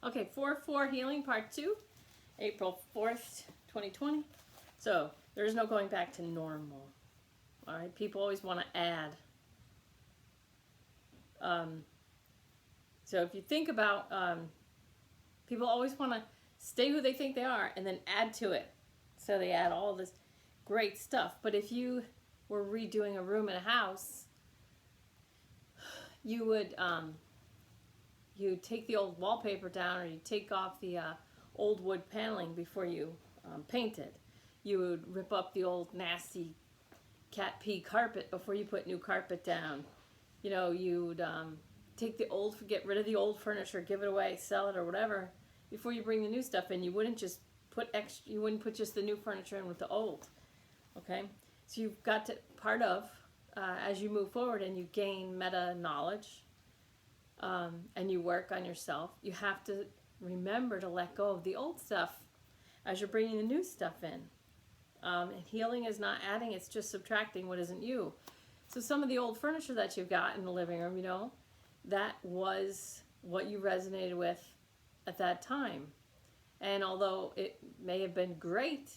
Okay, 4-4 healing part 2, April 4th, 2020. So there's no going back to normal. All right, people always want to add. So if you think about, people always want to stay who they think they are and then add to it. So they add all this great stuff. But if you were redoing a room in a house, you would you take the old wallpaper down, or you take off the old wood paneling before you paint it. You would rip up the old nasty cat pee carpet before you put new carpet down. You know, you'd take the old, get rid of the old furniture, give it away, sell it or whatever, before you bring the new stuff in. You wouldn't just put extra, you wouldn't put just the new furniture in with the old. Okay, so you've got to, part of, as you move forward and you gain meta knowledge, and you work on yourself, you have to remember to let go of the old stuff as you're bringing the new stuff in. And healing is not adding, it's just subtracting what isn't you. So some of the old furniture that you've got in the living room, you know, that was what you resonated with at that time. And although it may have been great,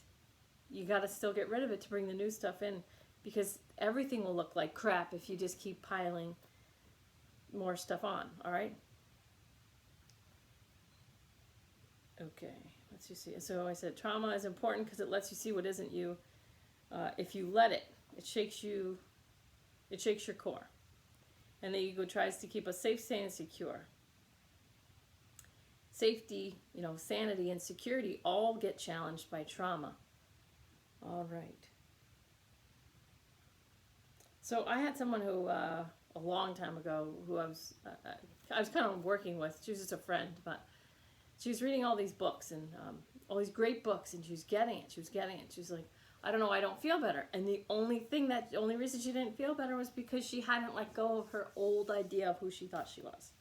you got to still get rid of it to bring the new stuff in, because everything will look like crap if you just keep piling more stuff on. All right. Okay, let's just see. So I said trauma is important because it lets you see what isn't you. If you let it, it shakes you. It shakes your core, and the ego tries to keep us safe, sane, and secure. Safety, you know, sanity, and security all get challenged by trauma. All right. So I had someone who a long time ago who I was kind of working with. She was just a friend, but she was reading all these books and all these great books, and she was getting it. She was getting it. She was like, I don't know, I don't feel better. And the only reason she didn't feel better was because she hadn't let go of her old idea of who she thought she was.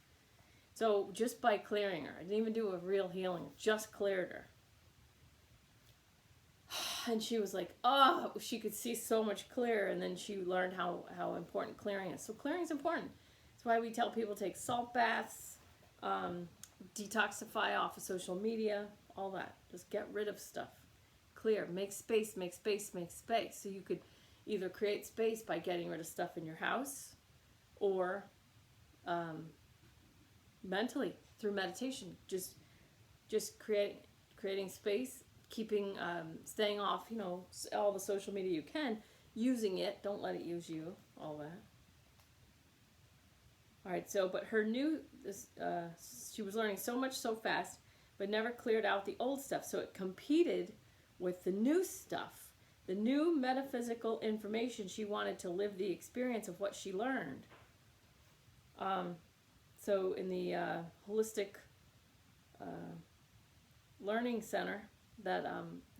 So just by clearing her, I didn't even do a real healing, just cleared her. And she was like, oh, she could see so much clearer. And then she learned how important clearing is. So clearing is important. That's why we tell people to take salt baths, detoxify off of social media, all that. Just get rid of stuff. Clear, make space, make space, make space. So you could either create space by getting rid of stuff in your house, or mentally through meditation. Just creating space, keeping, staying off, you know, all the social media you can, using it. Don't let it use you. All that. All right. So, but her she was learning so much so fast, but never cleared out the old stuff. So it competed with the new stuff, the new metaphysical information. She wanted to live the experience of what she learned. So in the holistic learning center that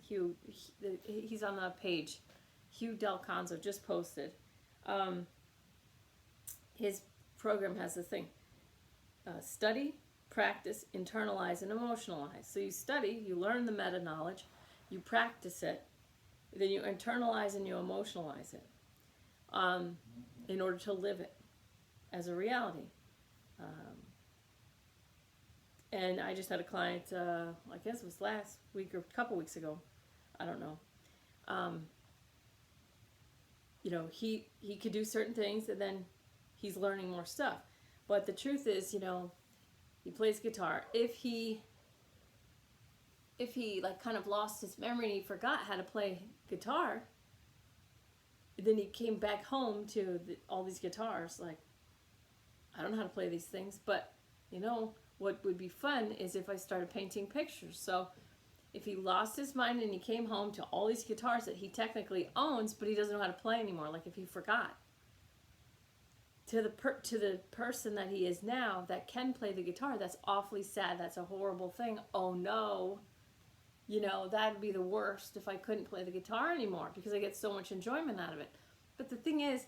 he's on the page, Hugh Del Conzo just posted, his program has this thing, study, practice, internalize, and emotionalize. So you study, you learn the meta knowledge, you practice it, then you internalize and you emotionalize it, in order to live it as a reality. And I just had a client, I guess it was last week or a couple weeks ago, I don't know. You know, he could do certain things, and then he's learning more stuff. But the truth is, you know, he plays guitar. If he like kind of lost his memory and he forgot how to play guitar, then he came back home to all these guitars, like, I don't know how to play these things. But you know what would be fun is if I started painting pictures. So if he lost his mind and he came home to all these guitars that he technically owns, but he doesn't know how to play anymore, like if he forgot, to the person that he is now that can play the guitar, that's awfully sad. That's a horrible thing. Oh no, you know, that'd be the worst if I couldn't play the guitar anymore, because I get so much enjoyment out of it. But the thing is,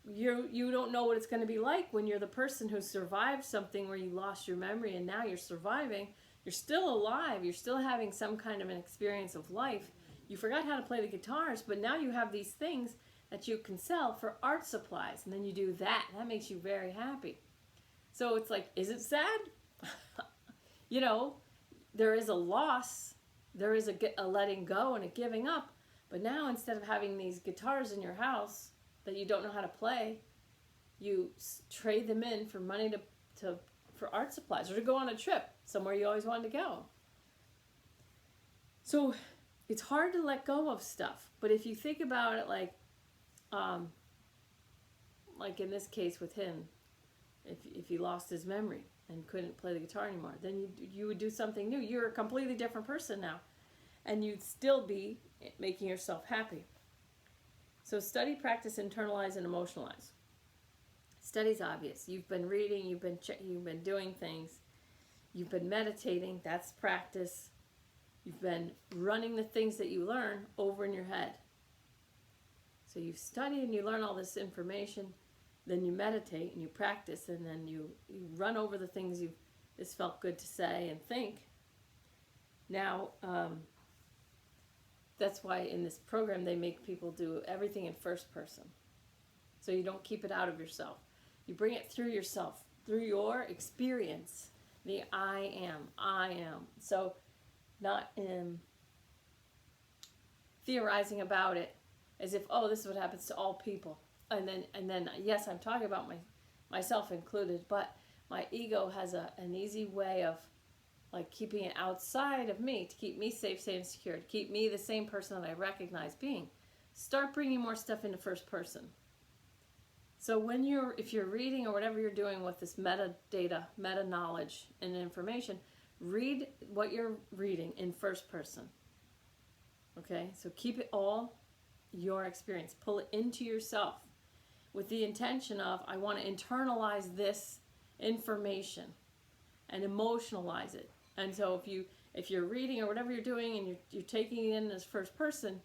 you don't know what it's going to be like when you're the person who survived something where you lost your memory, and now you're surviving. You're still alive. You're still having some kind of an experience of life. You forgot how to play the guitars, but now you have these things that you can sell for art supplies, and then you do that. That makes you very happy. So it's like, is it sad? You know, there is a loss, there is a letting go and a giving up. But now instead of having these guitars in your house that you don't know how to play, you trade them in for money for art supplies or to go on a trip somewhere you always wanted to go. So it's hard to let go of stuff. But if you think about it like in this case with him, if he lost his memory and couldn't play the guitar anymore, then you would do something new. You're a completely different person now. And you'd still be making yourself happy. So study, practice, internalize, and emotionalize. Study's obvious. You've been reading, you've been doing things, you've been meditating, that's practice. You've been running the things that you learn over in your head. So you study and you learn all this information, then you meditate and you practice, and then you run over the things this felt good to say and think. Now, that's why in this program they make people do everything in first person. So you don't keep it out of yourself. You bring it through yourself, through your experience. The I am. So not theorizing about it as if, oh, this is what happens to all people. And then yes, I'm talking about myself included, but my ego has an easy way of like keeping it outside of me to keep me safe, sane, and secure, to keep me the same person that I recognize being. Start bringing more stuff into first person. So if you're reading or whatever you're doing with this metadata, meta knowledge and information, read what you're reading in first person. Okay, so keep it all your experience. Pull it into yourself with the intention of, I want to internalize this information and emotionalize it. And so if you're reading or whatever you're doing and you're taking it in as first person,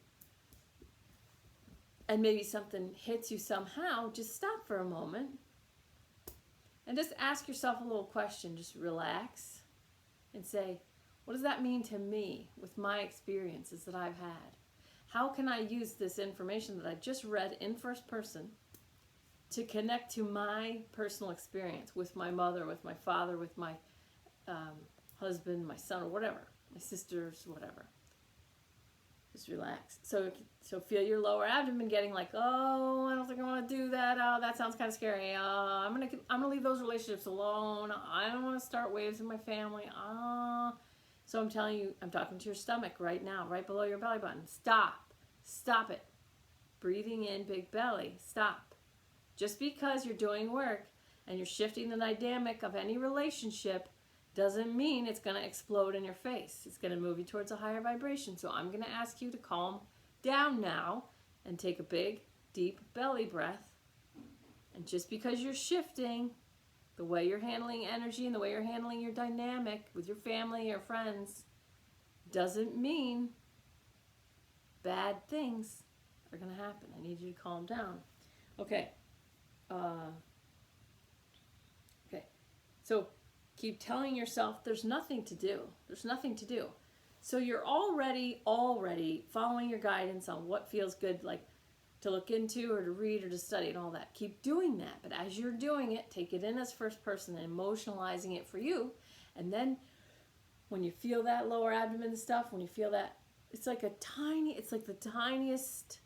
and maybe something hits you somehow, just stop for a moment and just ask yourself a little question. Just relax and say, what does that mean to me with my experiences that I've had? How can I use this information that I just read in first person to connect to my personal experience with my mother, with my father, with my husband, my son, or whatever, my sisters, whatever. Just relax. So feel your lower abdomen getting like, oh, I don't think I want to do that. Oh, that sounds kind of scary. I'm gonna leave those relationships alone. I don't want to start waves in my family. So I'm telling you, I'm talking to your stomach right now, right below your belly button. Stop it. Breathing in, big belly. Stop. Just because you're doing work and you're shifting the dynamic of any relationship doesn't mean it's going to explode in your face. It's going to move you towards a higher vibration. So I'm going to ask you to calm down now and take a big, deep belly breath. And just because you're shifting the way you're handling energy and the way you're handling your dynamic with your family or friends doesn't mean bad things are going to happen. I need you to calm down. Okay. So keep telling yourself there's nothing to do. There's nothing to do. So you're already following your guidance on what feels good, like to look into or to read or to study and all that. Keep doing that. But as you're doing it, take it in as first person and emotionalizing it for you. And then when you feel that lower abdomen stuff, when you feel that, it's like the tiniest,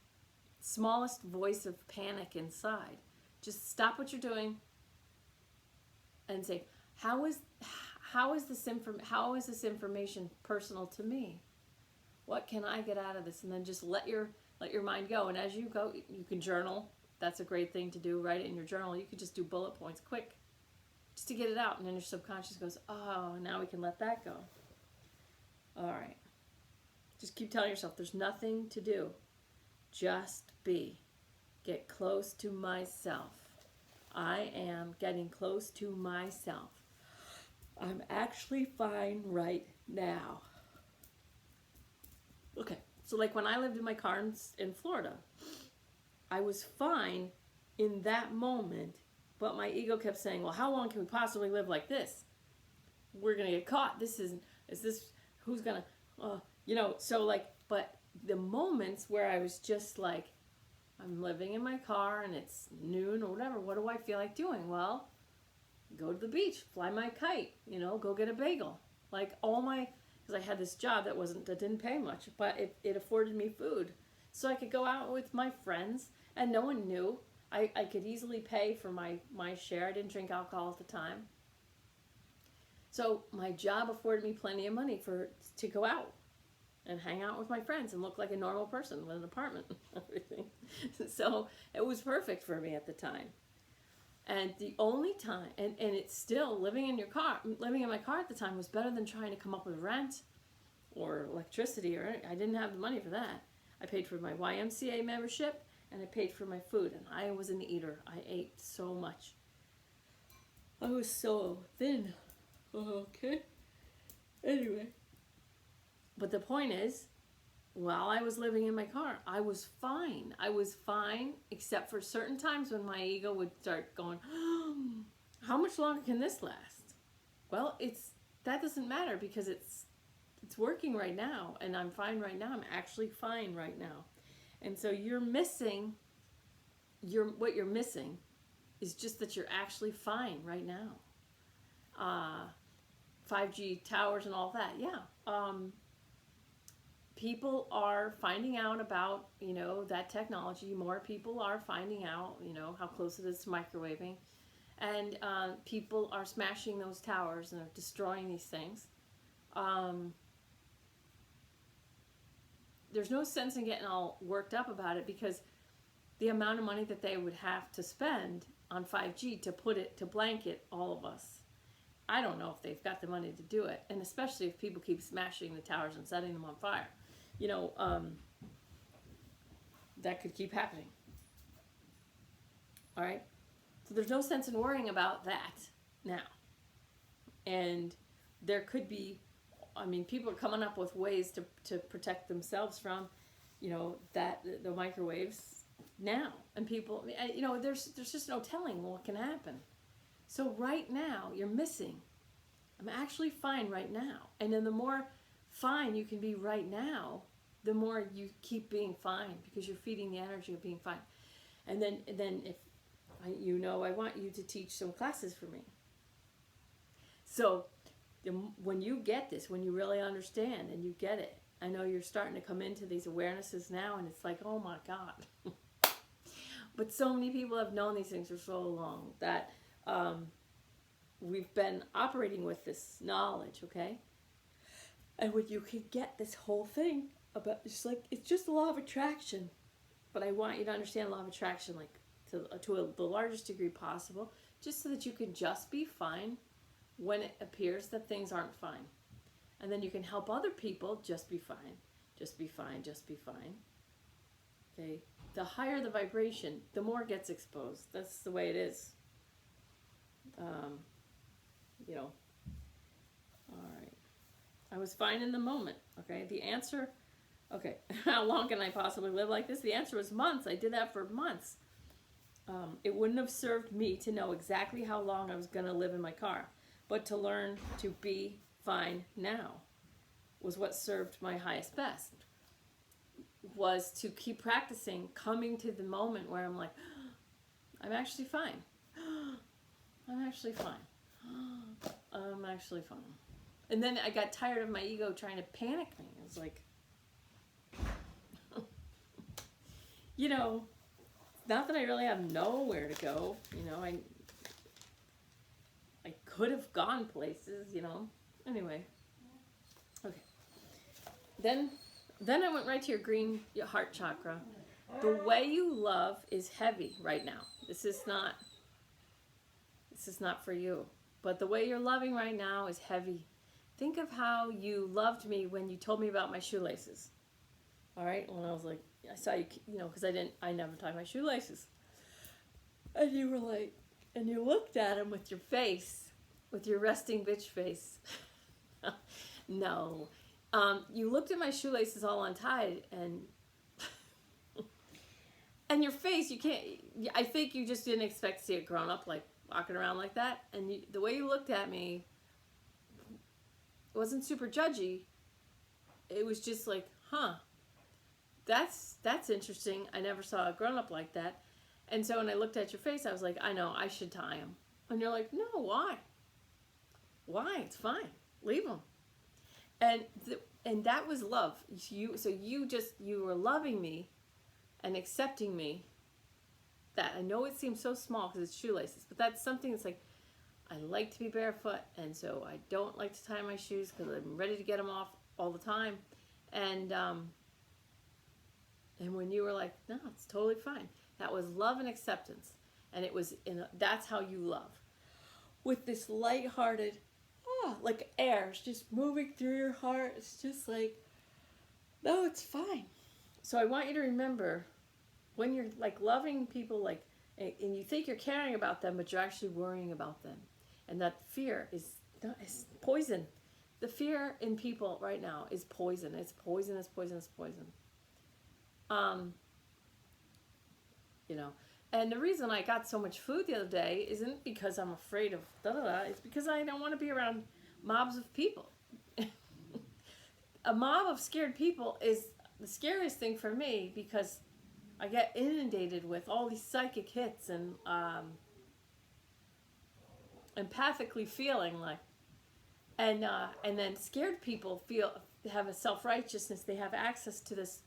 smallest voice of panic inside. Just stop what you're doing and say, how is this information personal to me? What can I get out of this? And then just let your mind go. And as you go, you can journal. That's a great thing to do. Write it in your journal. You could just do bullet points quick just to get it out. And then your subconscious goes, oh, now we can let that go. All right. Just keep telling yourself there's nothing to do. Just be. Get close to myself. I am getting close to myself. I'm actually fine right now. Okay, so like when I lived in my car in Florida, I was fine in that moment, but my ego kept saying, well, how long can we possibly live like this? We're going to get caught. Who's going to, so like, but the moments where I was just like, I'm living in my car and it's noon or whatever, what do I feel like doing? Well, go to the beach, fly my kite, go get a bagel. Like because I had this job that didn't pay much, but it afforded me food. So I could go out with my friends and no one knew. I could easily pay for my share. I didn't drink alcohol at the time. So my job afforded me plenty of money to go out and hang out with my friends and look like a normal person with an apartment and everything. So it was perfect for me at the time. And the only time, and it's still living in my car at the time was better than trying to come up with rent or electricity I didn't have the money for that. I paid for my YMCA membership and I paid for my food, and I was an eater. I ate so much. I was so thin. Okay. Anyway. But the point is, while I was living in my car, I was fine. I was fine, except for certain times when my ego would start going, how much longer can this last? Well, that doesn't matter because it's working right now, and I'm fine right now. I'm actually fine right now. And so what you're missing is just that you're actually fine right now. 5G towers and all that, yeah. People are finding out about, that technology. More people are finding out, how close it is to microwaving. And people are smashing those towers and are destroying these things. There's no sense in getting all worked up about it because the amount of money that they would have to spend on 5G to blanket all of us. I don't know if they've got the money to do it, and especially if people keep smashing the towers and setting them on fire. That could keep happening. All right? So there's no sense in worrying about that now. And there could be, people are coming up with ways to protect themselves from, the microwaves now. And people, there's just no telling what can happen. So right now, you're missing. I'm actually fine right now. And then the more fine you can be right now, the more you keep being fine because you're feeding the energy of being fine. And then if I want you to teach some classes for me. So when you get this, when you really understand and you get it, I know you're starting to come into these awarenesses now, and it's like, oh my God. But so many people have known these things for so long that we've been operating with this knowledge, okay? And when you can get this whole thing about, it's just the law of attraction. But I want you to understand law of attraction to the largest degree possible, just so that you can just be fine when it appears that things aren't fine. And then you can help other people just be fine, just be fine, just be fine. Okay? The higher the vibration, the more it gets exposed. That's the way it is. All right. I was fine in the moment. Okay. The answer, okay. How long can I possibly live like this? The answer was months. I did that for months. It wouldn't have served me to know exactly how long I was going to live in my car, but to learn to be fine now was what served my highest best. Was to keep practicing coming to the moment where I'm like, I'm actually fine. I'm actually fine. I'm actually fine. And then I got tired of my ego trying to panic me. It was like, not that I really have nowhere to go. I could have gone places, Anyway. Okay. Then I went right to your heart chakra. The way you love is heavy right now. This is not for you. But the way you're loving right now is heavy. Think of how you loved me when you told me about my shoelaces. All right? When I was like, I saw you, because I never tied my shoelaces. And you were like, and you looked at him with your face, with your resting bitch face. No. You looked at my shoelaces all untied, and your face, I think you just didn't expect to see a grown up like walking around like that. And the way you looked at me wasn't super judgy. It was just like, that's interesting. I never saw a grown up like that. And so when I looked at your face, I was like, I know, I should tie him. And you're like, no, why? Why? It's fine. Leave him. And and that was love. You were loving me and accepting me. That I know it seems so small because it's shoelaces, but that's something that's like, I like to be barefoot, and so I don't like to tie my shoes because I'm ready to get them off all the time. And when you were like, no, it's totally fine. That was love and acceptance, and it was that's how you love, with this lighthearted, like air, it's just moving through your heart. It's just like, no, it's fine. So I want you to remember, when you're like loving people, like, and you think you're caring about them, but you're actually worrying about them, and that fear is poison. The fear in people right now is poison. It's poison. It's poison. It's poison. You know, and the reason I got so much food the other day isn't because I'm afraid of It's because I don't want to be around mobs of people. A mob of scared people is the scariest thing for me, because I get inundated with all these psychic hits and empathically feeling like, and then scared people have a self-righteousness. They have access to this.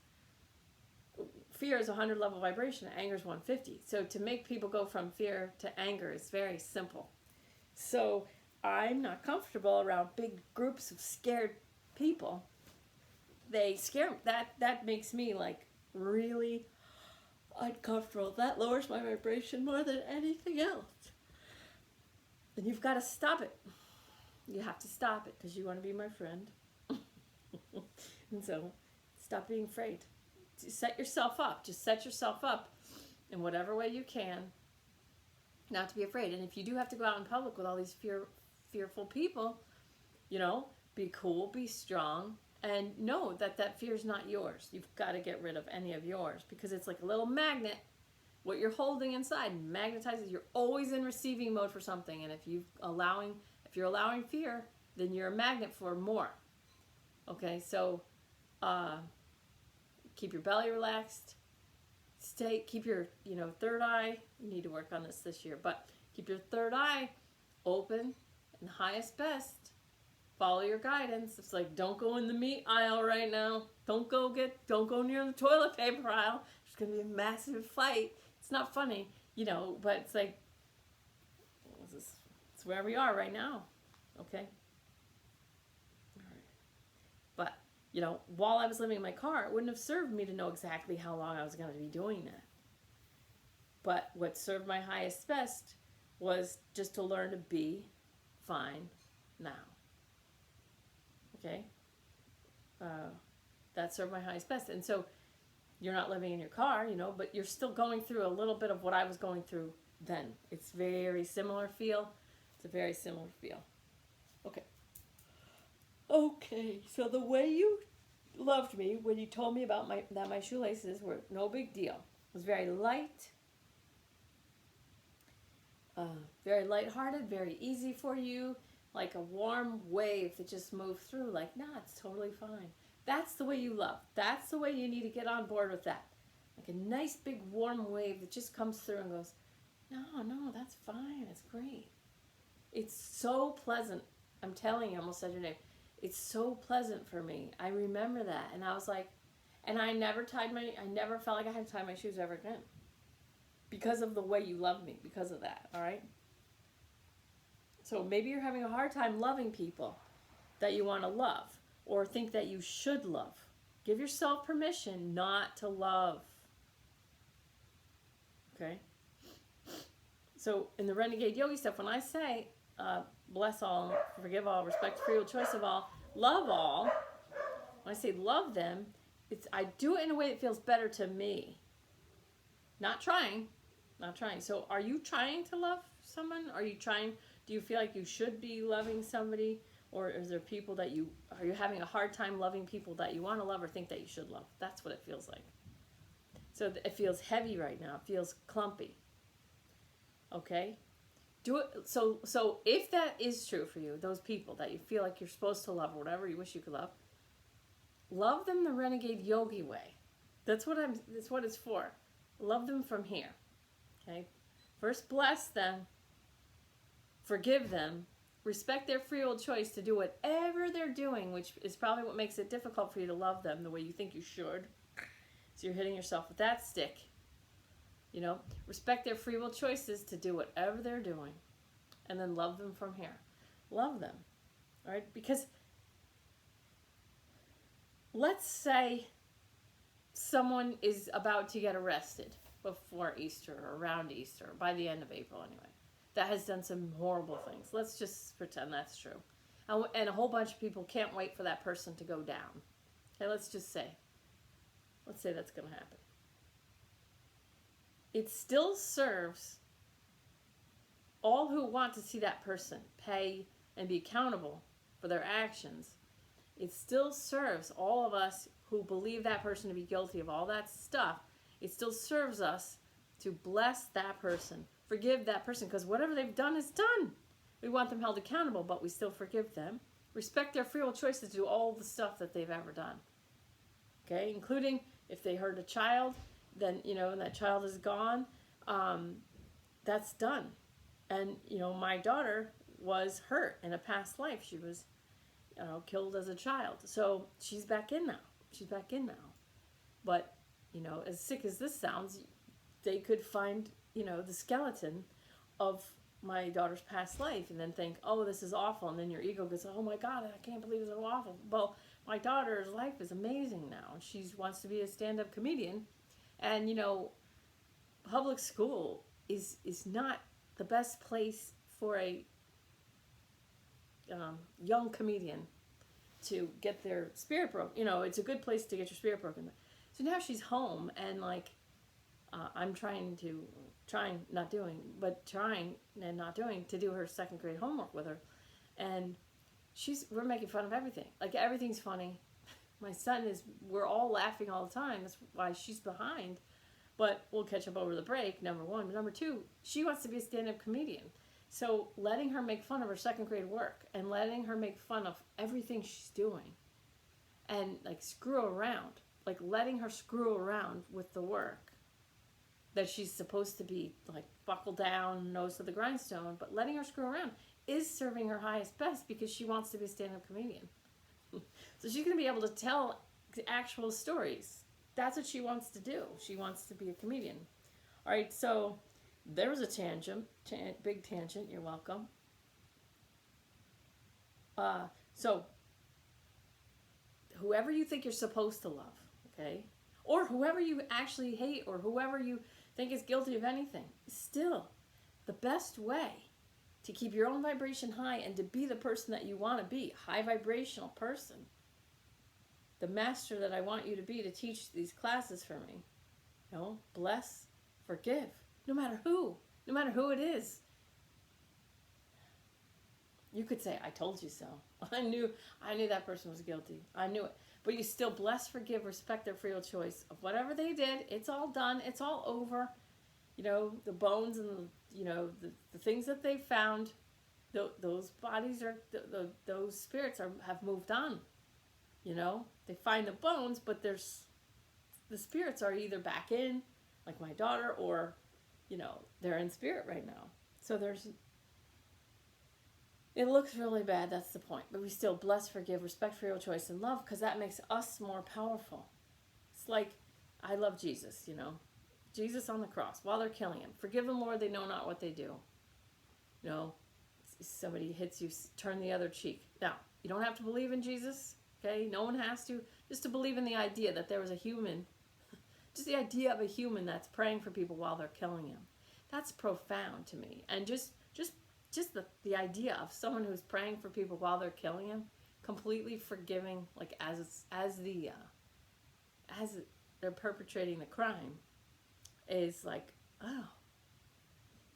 Fear is 100 level vibration. Anger is 150. So to make people go from fear to anger is very simple. So I'm not comfortable around big groups of scared people. They scare me. That makes me like really uncomfortable. That lowers my vibration more than anything else. And you've got to stop it. You have to stop it because you want to be my friend. And so stop being afraid. Set yourself up. Just set yourself up in whatever way you can not to be afraid. And if you do have to go out in public with all these fearful people, be cool, be strong, and know that fear is not yours. You've got to get rid of any of yours, because it's like a little magnet. What you're holding inside magnetizes. You're always in receiving mode for something, and if you're allowing fear, then you're a magnet for more. Okay, so keep your belly relaxed. Keep your third eye. You need to work on this year, but keep your third eye open and highest best. Follow your guidance. It's like, don't go in the meat aisle right now. Don't go near the toilet paper aisle. There's gonna be a massive fight. It's not funny, but it's like, it's where we are right now. Okay. All right. But while I was living in my car, it wouldn't have served me to know exactly how long I was going to be doing that. But what served my highest best was just to learn to be fine now. Okay? That served my highest best. And so you're not living in your car, but you're still going through a little bit of what I was going through then. It's very similar feel. It's a very similar feel. Okay. Okay, so the way you loved me when you told me about that my shoelaces were no big deal. It was very light, very lighthearted, very easy for you, like a warm wave that just moved through, like, nah, it's totally fine. That's the way you love. That's the way you need to get on board with that. Like a nice big warm wave that just comes through and goes, no, that's fine, it's great. It's so pleasant. I'm telling you, I almost said your name. It's so pleasant for me. I remember that. And I was like, and I never felt like I had to tie my shoes ever again. Because of the way you love me. Because of that. All right? So maybe you're having a hard time loving people that you want to love. Or think that you should love. Give yourself permission not to love. Okay? So in the Renegade Yogi stuff, when I say, bless all, forgive all, respect free will, choice of all, love all. When I say love them, I do it in a way that feels better to me. Not trying. So are you trying to love someone? Do you feel like you should be loving somebody? Or is there people are you having a hard time loving people that you want to love or think that you should love? That's what it feels like. So it feels heavy right now. It feels clumpy. Okay? Do it. So if that is true for you, those people that you feel like you're supposed to love or whatever you wish you could love them the Renegade Yogi way. That's what it's for. Love them from here. Okay? First bless them, forgive them, Respect their free will choice to do whatever they're doing, which is probably what makes it difficult for you to love them the way you think you should. So you're hitting yourself with that stick. You know, respect their free will choices to do whatever they're doing. And then love them from here. Love them. All right? Because let's say someone is about to get arrested before Easter or around Easter, by the end of April anyway, that has done some horrible things. Let's just pretend that's true. And a whole bunch of people can't wait for that person to go down. Okay, let's say that's going to happen. It still serves all who want to see that person pay and be accountable for their actions. It still serves all of us who believe that person to be guilty of all that stuff. It still serves us to bless that person, forgive that person, because whatever they've done is done. We want them held accountable, but we still forgive them. Respect their free will choices to do all the stuff that they've ever done. Okay, including if they hurt a child, then, and that child is gone, that's done. And, my daughter was hurt in a past life. She was, killed as a child. So she's back in now. But, as sick as this sounds, they could find, the skeleton of my daughter's past life and then think, oh, this is awful. And then your ego goes, oh my God, I can't believe it's so awful. Well, my daughter's life is amazing now. She wants to be a stand-up comedian. And, public school is not the best place for a young comedian to get their spirit broken. It's a good place to get your spirit broken. So now she's home and I'm trying and not doing to do her second grade homework with her. And we're making fun of everything. Everything's funny. My son we're all laughing all the time. That's why she's behind. But we'll catch up over the break, number one. But number two, she wants to be a stand-up comedian. So letting her make fun of her second grade work and letting her make fun of everything she's doing and screw around, letting her screw around with the work that she's supposed to be buckle down, nose to the grindstone, but letting her screw around is serving her highest best because she wants to be a stand-up comedian. So she's going to be able to tell actual stories. That's what she wants to do. She wants to be a comedian. All right, so there was a tangent, big tangent. You're welcome. So whoever you think you're supposed to love, okay, or whoever you actually hate, or whoever you think is guilty of anything, still the best way to keep your own vibration high and to be the person that you want to be, high vibrational person, the master that I want you to be to teach these classes for me. Bless, forgive, no matter who it is. You could say, I told you so. I knew that person was guilty. I knew it. But you still bless, forgive, respect their free will choice of whatever they did. It's all done. It's all over. The bones and the things that they found, those bodies are, those spirits have moved on. They find the bones, but the spirits are either back in, like my daughter, or, they're in spirit right now. So it looks really bad, that's the point. But we still bless, forgive, respect free will choice, and love, because that makes us more powerful. It's like, I love Jesus, Jesus on the cross, while they're killing him. Forgive them, Lord, they know not what they do. Somebody hits you, turn the other cheek. Now, you don't have to believe in Jesus, okay? No one has to. Just to believe in the idea that there was a human, just the idea of a human that's praying for people while they're killing him. That's profound to me. And just the idea of someone who's praying for people while they're killing him, completely forgiving, as they're perpetrating the crime, is oh,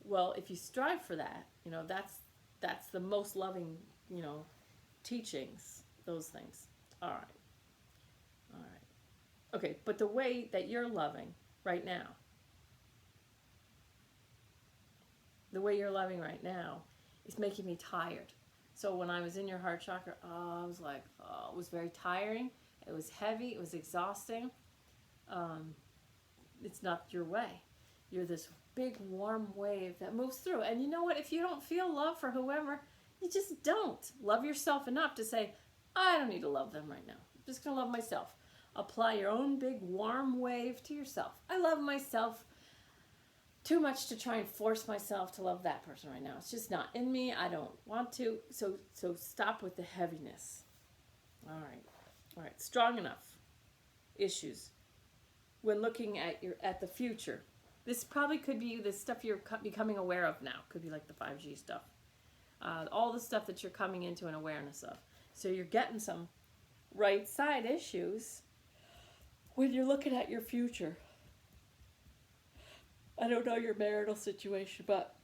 well, if you strive for that, that's the most loving, teachings, those things. All right. Okay, but the way that you're loving right now, is making me tired. So when I was in your heart chakra, I was it was very tiring. It was heavy. It was exhausting. It's not your way. You're this big warm wave that moves through. And you know what? If you don't feel love for whoever, You just don't. Love yourself enough to say, I don't need to love them right now. I'm just going to love myself. Apply your own big warm wave to yourself. I love myself too much to try and force myself to love that person right now. It's just not in me. I don't want to. So stop with the heaviness. All right. Strong enough issues when looking at the future. This probably could be the stuff you're becoming aware of now. Could be like the 5G stuff. All the stuff that you're coming into an awareness of. So you're getting some right side issues when you're looking at your future. I don't know your marital situation, but,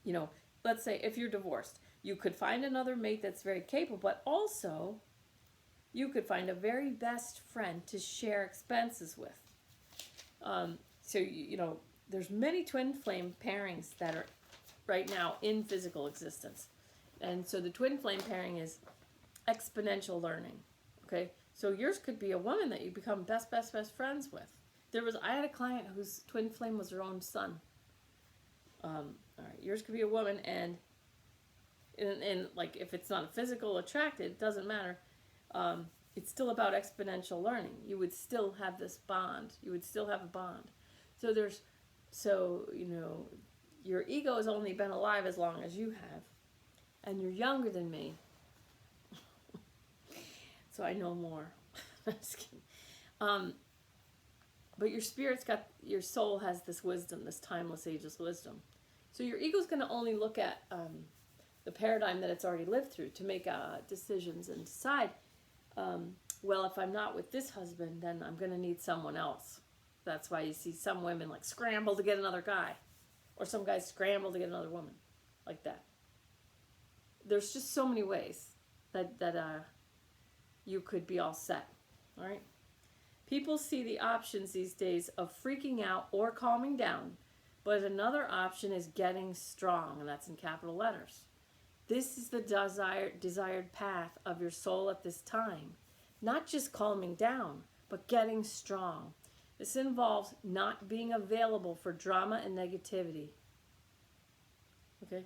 you know, let's say if you're divorced, you could find another mate that's very capable, but also you could find a very best friend to share expenses with. So, you know, there's many twin flame pairings that are right now in physical existence. And so the twin flame pairing is exponential learning. Okay? So yours could be a woman that you become best friends with. I had a client whose twin flame was her own son. All right, yours could be a woman, and like if it's not physical attracted, it doesn't matter. It's still about exponential learning. You would still have this bond. You would still have a bond. So you know, your ego has only been alive as long as you have, and you're younger than me. So I know more. I'm just kidding. But your soul has this wisdom, this timeless, ageless wisdom. So your ego's going to only look at the paradigm that it's already lived through to make decisions and decide, well, if I'm not with this husband, then I'm going to need someone else. That's why you see some women like scramble to get another guy, or some guys scramble to get another woman, like that. There's just so many ways that you could be all set, all right? People see the options these days of freaking out or calming down, but another option is getting strong, and that's in capital letters. This is the desired path of your soul at this time. Not just calming down, but getting strong. This involves not being available for drama and negativity. Okay?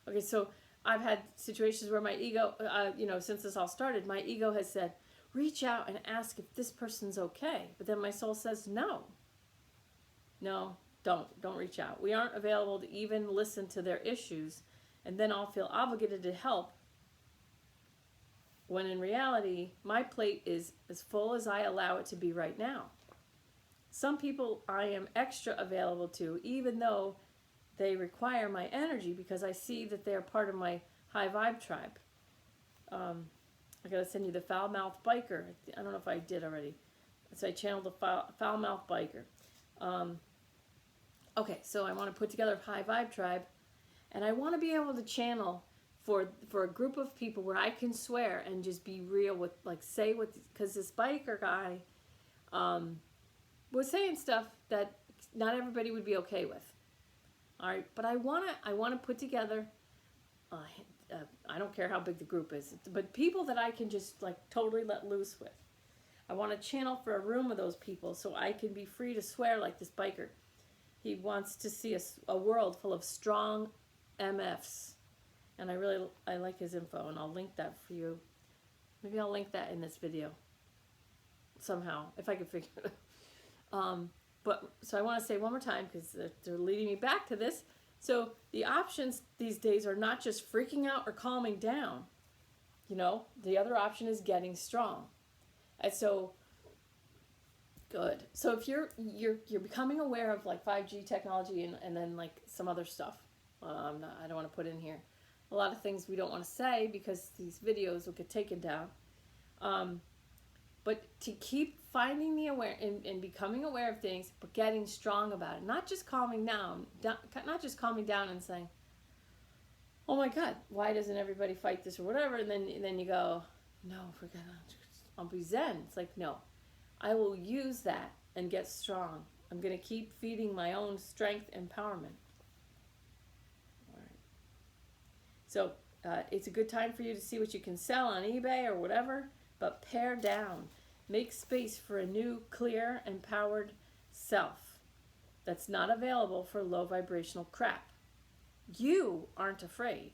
Okay, so I've had situations where my ego, since this all started, my ego has said, reach out and ask if this person's okay. But then my soul says, no, don't reach out. We aren't available to even listen to their issues, and then I'll feel obligated to help, when in reality, my plate is as full as I allow it to be right now. Some people I am extra available to, even though they require my energy, because I see that they're part of my high vibe tribe. I gotta send you the foul-mouthed biker. I don't know if I did already. So I channeled the foul-mouthed biker. Okay, so I want to put together a high vibe tribe, and I want to be able to channel for a group of people where I can swear and just be real with, like, say what, because this biker guy was saying stuff that not everybody would be okay with. All right, but I wanna put together. I don't care how big the group is, but people that I can just like totally let loose with. I want to channel for a room of those people so I can be free to swear like this biker. He wants to see a world full of strong MFs. And I like his info, and I'll link that for you. Maybe I'll link that in this video somehow, if I can figure it out. So I want to say one more time, because they're leading me back to this. So the options these days are not just freaking out or calming down. You know, the other option is getting strong. And so, good. So if you're becoming aware of like 5G technology and then like some other stuff, I don't want to put in here a lot of things we don't want to say because these videos will get taken down. But to keep finding the aware and becoming aware of things, but getting strong about it, not just calming down, not just calming down and saying, "Oh my God, why doesn't everybody fight this or whatever?" And then you go, "No, forget it. I'll be zen." It's like, no, I will use that and get strong. I'm going to keep feeding my own strength empowerment. All right. So it's a good time for you to see what you can sell on eBay or whatever. But pare down. Make space for a new, clear, empowered self that's not available for low vibrational crap. You aren't afraid.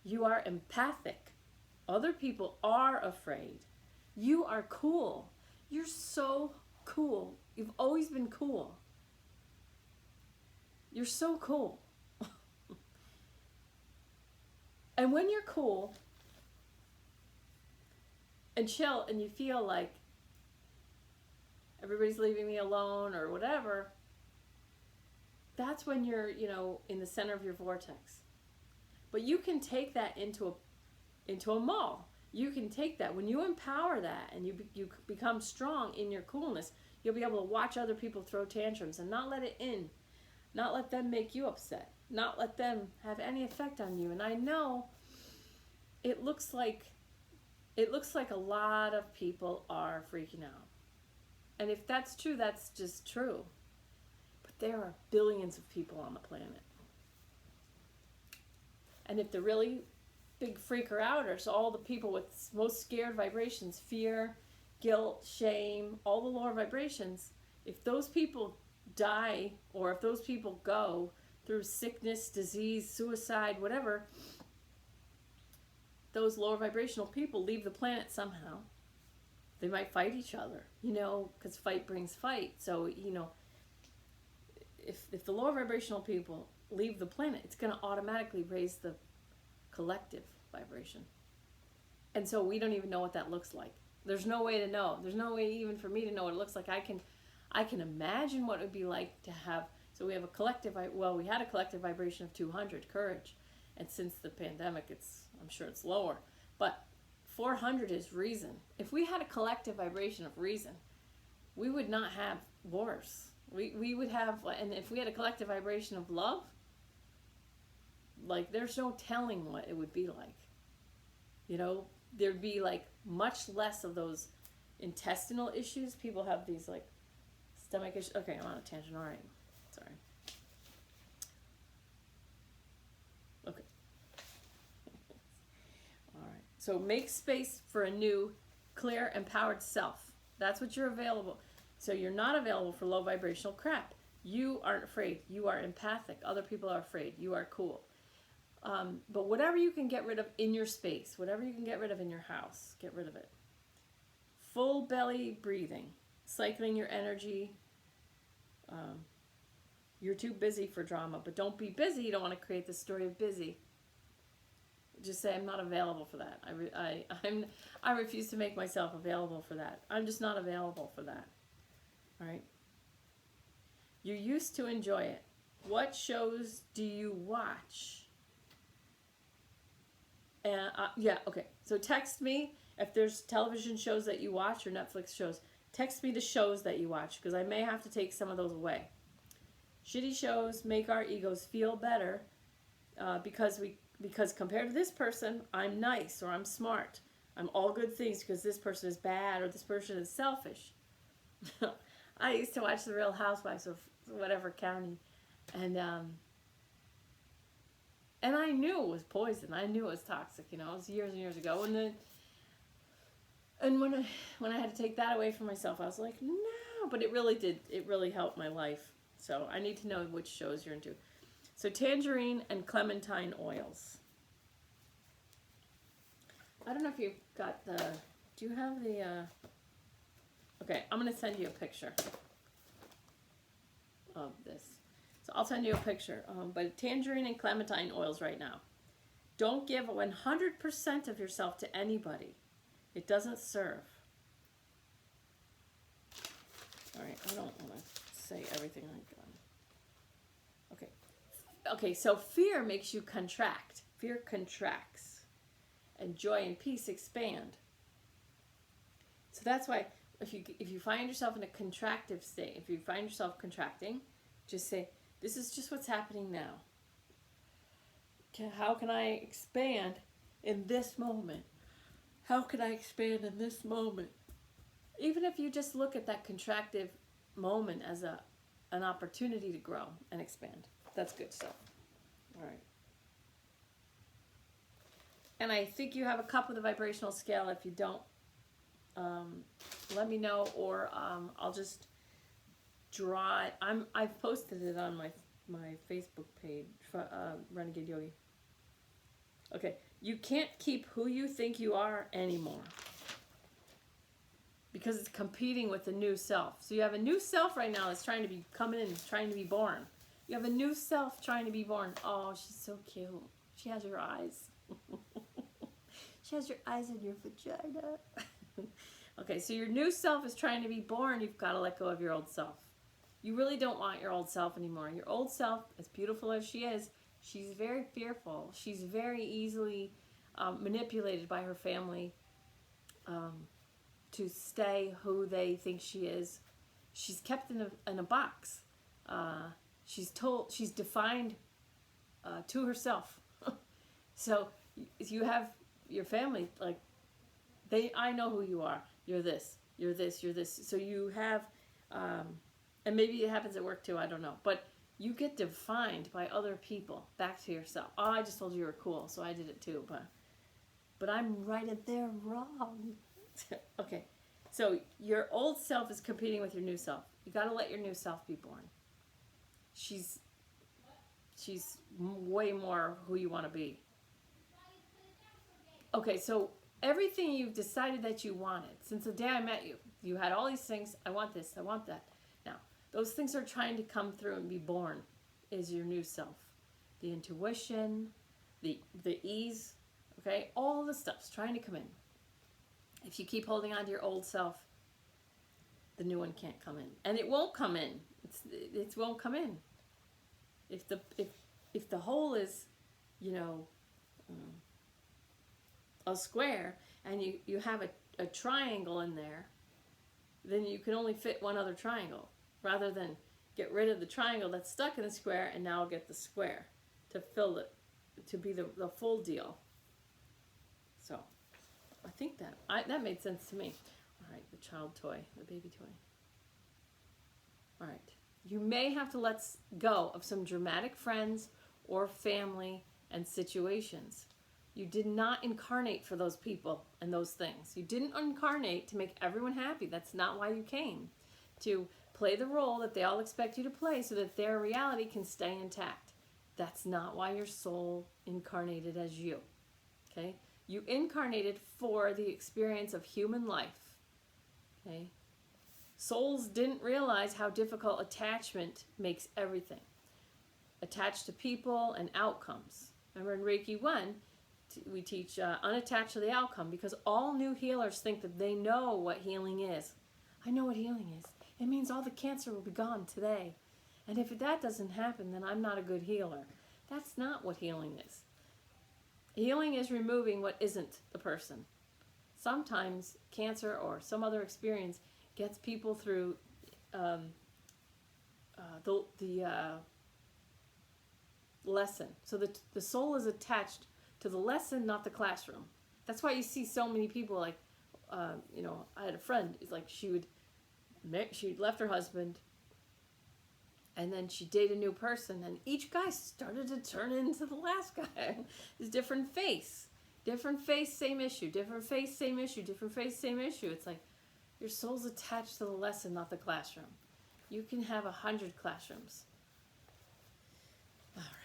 You are empathic. Other people are afraid. You are cool. You're so cool. You've always been cool. You're so cool. And when you're cool and chill and you feel like everybody's leaving me alone or whatever, that's when you're, in the center of your vortex. But you can take that into a mall. You can take that. When you empower that and you become strong in your coolness, you'll be able to watch other people throw tantrums and not let it in. Not let them make you upset. Not let them have any effect on you. And I know it looks like a lot of people are freaking out. And if that's true, that's just true. But there are billions of people on the planet. And if the really big freaker outers, all the people with most scared vibrations, fear, guilt, shame, all the lower vibrations, if those people die or if those people go through sickness, disease, suicide, whatever, those lower vibrational people leave the planet somehow. They might fight each other, because fight brings fight. So, if the lower vibrational people leave the planet, it's going to automatically raise the collective vibration. And so we don't even know what that looks like. There's no way to know. There's no way even for me to know what it looks like. I can imagine what it would be like to have, so we have we had a collective vibration of 200, courage. And since the pandemic, I'm sure it's lower. But 400 is reason. If we had a collective vibration of reason, we would not have wars. We would have, and if we had a collective vibration of love, like there's no telling what it would be like. There'd be like much less of those intestinal issues. People have these like stomach issues. Okay, I'm on a tangent. All right. Sorry. Okay. All right. So make space for a new, clear, empowered self. That's what you're available. So you're not available for low vibrational crap. You aren't afraid. You are empathic. Other people are afraid. You are cool. But whatever you can get rid of in your space, whatever you can get rid of in your house, get rid of it. Full belly breathing, cycling your energy. You're too busy for drama, but don't be busy. You don't want to create the story of busy. Just say, I'm not available for that. I refuse to make myself available for that. I'm just not available for that. All right. You used to enjoy it. What shows do you watch? And okay. So text me if there's television shows that you watch or Netflix shows. Text me the shows that you watch because I may have to take some of those away. Shitty shows make our egos feel better because compared to this person, I'm nice or I'm smart. I'm all good things because this person is bad or this person is selfish. I used to watch The Real Housewives of whatever county, and I knew it was poison. I knew it was toxic. It was years and years ago. And when I had to take that away from myself, I was like, no. But it really did. It really helped my life. So I need to know which shows you're into. So tangerine and clementine oils. I don't know if you've got do you have the, okay, I'm going to send you a picture of this. So I'll send you a picture. But tangerine and clementine oils right now. Don't give 100% of yourself to anybody. It doesn't serve. All right, I don't want to say everything I've done. Okay, so fear makes you contract. Fear contracts. And joy and peace expand. So that's why if you find yourself in a contractive state, if you find yourself contracting, just say, this is just what's happening now. How can I expand in this moment? How can I expand in this moment? Even if you just look at that contractive moment as an opportunity to grow and expand. That's good stuff. All right. And I think you have a cup with a vibrational scale. If you don't, let me know, or I'll just draw it. I've posted it on my Facebook page for Renegade Yogi. Okay, you can't keep who you think you are anymore because it's competing with the new self. So you have a new self right now that's trying to be coming in, trying to be born. You have a new self trying to be born. Oh, she's so cute. She has your eyes. She has your eyes in your vagina. Okay, so your new self is trying to be born. You've got to let go of your old self. You really don't want your old self anymore. Your old self, as beautiful as she is, she's very fearful. She's very easily manipulated by her family to stay who they think she is. She's kept in a box. She's defined to herself. So you have your family, like, I know who you are. You're this, you're this, you're this. So you have, and maybe it happens at work too, I don't know. But you get defined by other people back to yourself. Oh, I just told you were cool, so I did it too. But I'm right and they're wrong. Okay, so your old self is competing with your new self. You got to let your new self be born. She's way more who you want to be. Okay, so everything you've decided that you wanted since the day I met you, you had all these things. I want this, I want that. Now, those things are trying to come through and be born is your new self. The intuition, the ease, okay? All the stuff's trying to come in. If you keep holding on to your old self, the new one can't come in. And it won't come in. It won't come in. If the whole is, a square and you have a triangle in there, then you can only fit one other triangle rather than get rid of the triangle that's stuck in the square and now get the square to fill it, to be the full deal. So I think that made sense to me. All right, the child toy, the baby toy. All right, you may have to let go of some dramatic friends or family and situations. You did not incarnate for those people and those things. You didn't incarnate to make everyone happy. That's not why you came. To play the role that they all expect you to play so that their reality can stay intact. That's not why your soul incarnated as you. Okay? You incarnated for the experience of human life. Okay? Souls didn't realize how difficult attachment makes everything. Attached to people and outcomes. Remember in Reiki 1, we teach unattached to the outcome because all new healers think that they know what healing is. I know what healing is. It means all the cancer will be gone today. And if that doesn't happen, then I'm not a good healer. That's not what healing is. Healing is removing what isn't the person. Sometimes cancer or some other experience gets people through the lesson. So the soul is attached to the lesson, not the classroom. That's why you see so many people like, I had a friend, it's like she left her husband and then she dated a new person and each guy started to turn into the last guy. It's different face, same issue, different face, same issue, different face, same issue. It's like your soul's attached to the lesson, not the classroom. You can have 100 classrooms. All right.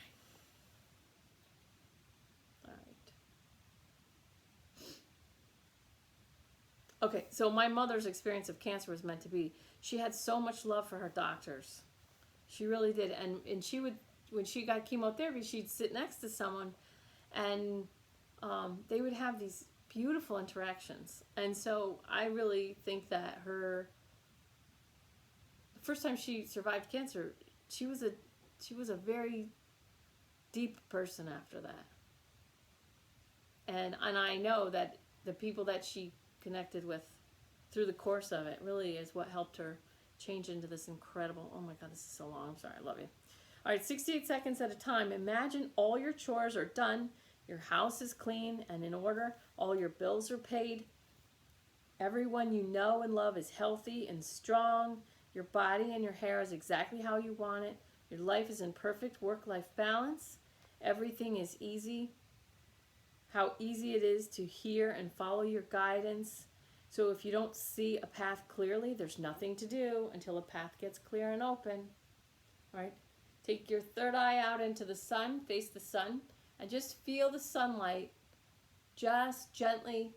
Okay, so my mother's experience of cancer was meant to be. She had so much love for her doctors. She really did. And she would, when she got chemotherapy, she'd sit next to someone and they would have these beautiful interactions. And so I really think that the first time she survived cancer, she was a very deep person after that. And I know that the people that she connected with through the course of it really is what helped her change into this incredible, oh my God, this is so long, I'm sorry, I love you. All right, 68 seconds at a time. Imagine all your chores are done, your house is clean and in order, all your bills are paid, everyone you know and love is healthy and strong, your body and your hair is exactly how you want it, your life is in perfect work-life balance, everything is easy, how easy it is to hear and follow your guidance. So if you don't see a path clearly, there's nothing to do until a path gets clear and open. All right? Take your third eye out into the sun, face the sun, and just feel the sunlight just gently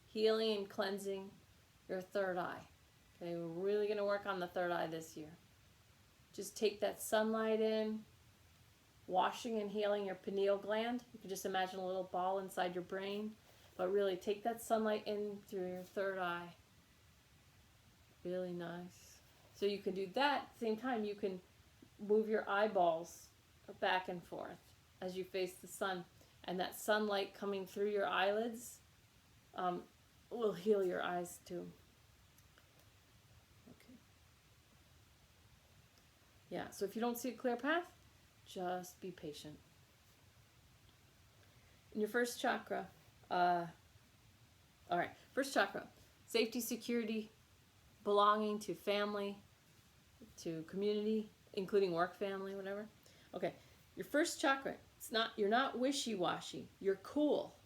healing and cleansing your third eye. Okay, we're really going to work on the third eye this year. Just take that sunlight in, washing and healing your pineal gland. You can just imagine a little ball inside your brain, but really take that sunlight in through your third eye. Really nice. So you can do that at the same time. You can move your eyeballs back and forth as you face the sun, and that sunlight coming through your eyelids will heal your eyes too. Okay. Yeah, so if you don't see a clear path, just be patient. In your first chakra, all right, first chakra, safety, security, belonging to family, to community, including work, family, whatever. Okay, your first chakra, you're not wishy-washy. You're cool.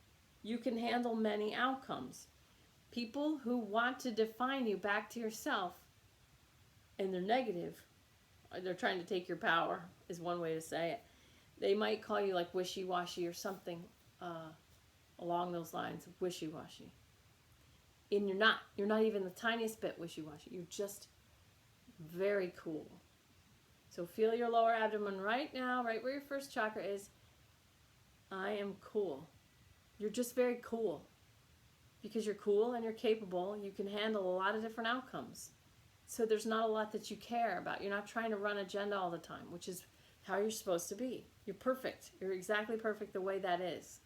You can handle many outcomes. People who want to define you back to yourself and they're negative, they're trying to take your power, is one way to say it. They might call you like wishy-washy or something along those lines of wishy-washy. And you're not even the tiniest bit wishy-washy. You're just very cool. So feel your lower abdomen right now, right where your first chakra is. I am cool. You're just very cool. Because you're cool and you're capable, you can handle a lot of different outcomes. So there's not a lot that you care about. You're not trying to run agenda all the time, which is how you're supposed to be. You're perfect. You're exactly perfect the way that is.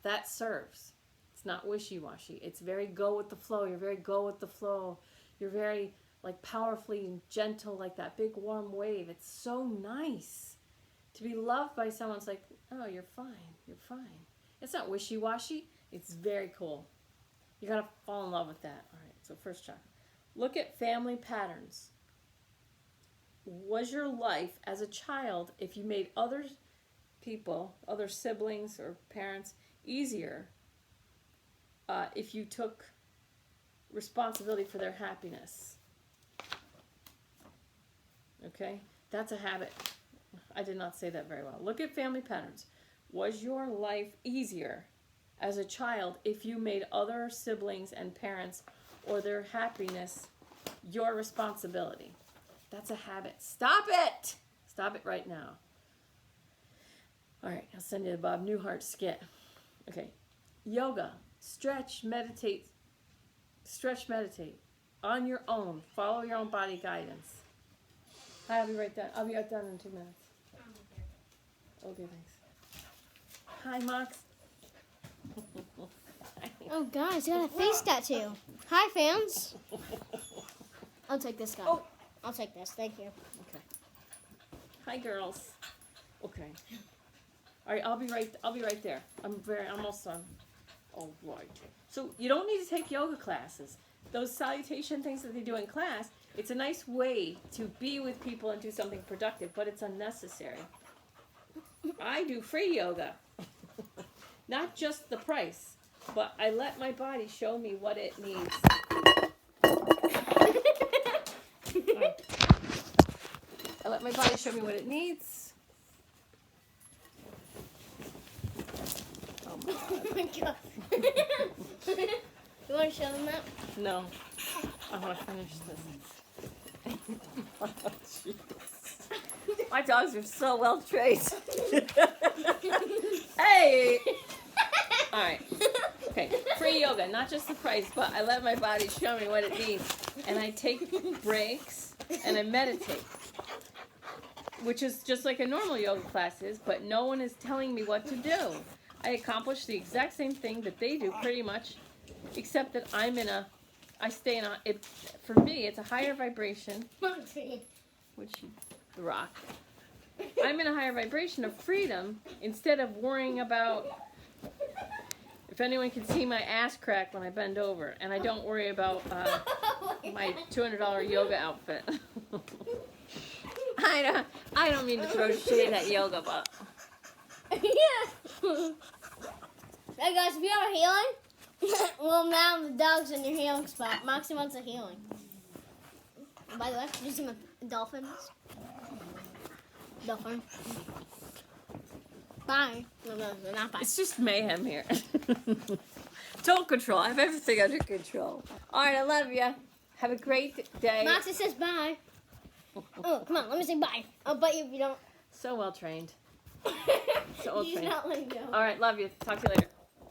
That serves. It's not wishy-washy. It's very go with the flow. You're very go with the flow. You're very like powerfully and gentle, like that big warm wave. It's so nice to be loved by someone. It's like, oh, you're fine. You're fine. It's not wishy-washy. It's very cool. You gotta fall in love with that. All right, so first chakra. Look at family patterns. Was your life as a child, if you made other people, other siblings or parents, easier if you took responsibility for their happiness? Okay, that's a habit. I did not say that very well. Look at family patterns. Was your life easier as a child if you made other siblings and parents or their happiness your responsibility? That's a habit. Stop it! Stop it right now. All right, I'll send you the Bob Newhart skit. Okay, yoga, stretch, meditate. Stretch, meditate on your own. Follow your own body guidance. Hi, I'll be right down. I'll be right down in 2 minutes. Okay, thanks. Hi, Mox. Oh, guys, got a face tattoo. Hi, fans. I'll take this guy. Oh. I'll take this. Thank you. Okay. Hi, girls. Okay. All right, I'll be right there. I'm almost done. All right. So you don't need to take yoga classes. Those salutation things that they do in class, it's a nice way to be with people and do something productive, but it's unnecessary. I do free yoga. Not just the price, but I let my body show me what it needs. I let my body show me what it needs. Oh my God. Oh my God. You want to show them that? No. I want to finish this. Oh, jeez. My dogs are so well trained. Hey! Alright. Okay. Free yoga, not just the price, but I let my body show me what it needs. And I take breaks and I meditate. Which is just like a normal yoga class is, but no one is telling me what to do. I accomplish the exact same thing that they do pretty much, except that I stay in for me, it's a higher vibration, which the rock. I'm in a higher vibration of freedom instead of worrying about if anyone can see my ass crack when I bend over, and I don't worry about my $200 yoga outfit. I don't mean to throw shade at yoga, but Yeah. Hey guys, if you want healing, Well, now the dog's in your healing spot. Moxie wants a healing. And by the way, did you see my dolphins? Dolphin. Bye. No, they're not bye. It's just mayhem here. Total control. I have everything under control. All right, I love you. Have a great day. Moxie says bye. Oh, come on, let me say bye. I'll bite you if you don't. So well trained. So well He's trained. not letting go. All right, love you. Talk to you later.